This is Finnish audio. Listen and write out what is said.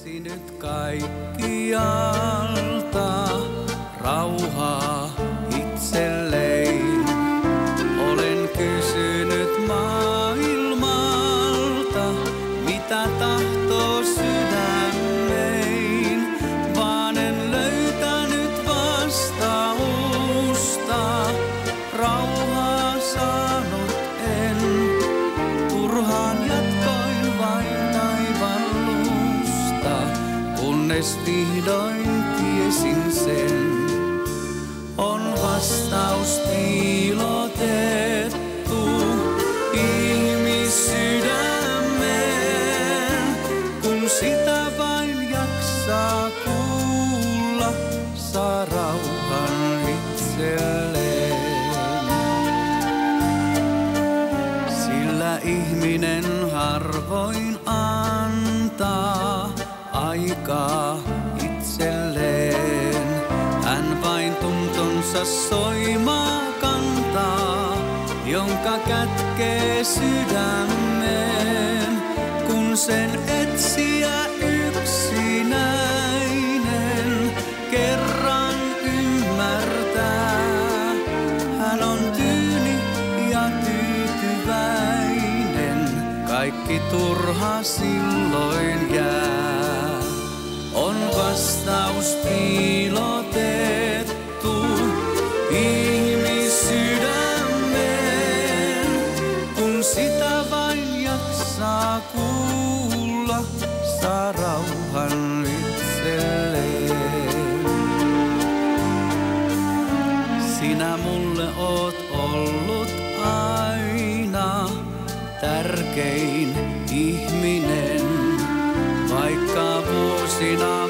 Etsinyt kaikkialta rauhaa itselleen. Olen kysynyt maailmalta, mitä tahtoo sydämein, vaan en löytänyt vastausta. Rauhaa saanut en, turhaan jatkoin vain taivallusta, kunnes vihdoin tiesin sen. On vastaus piilotettu ihmissydämeen, kun sitä vain jaksaa kuulla, saa rauhan itselleen. Sillä ihminen harvoin antaa aikaa itselleen. Hän vain tuntonsa soimaa kantaa, jonka kätkee sydämeen. Kun sen etsijä yksinäinen kerran ymmärtää, hän on tyyni ja tyytyväinen, kaikki turha silloin jää. On vastaus piilotettu ihmissydämeen, kun sitä vain jaksaa kuulla, saa rauhan itselleen. Sinä mulle oot ollut aina tärkein ihminen, vaikka vuosina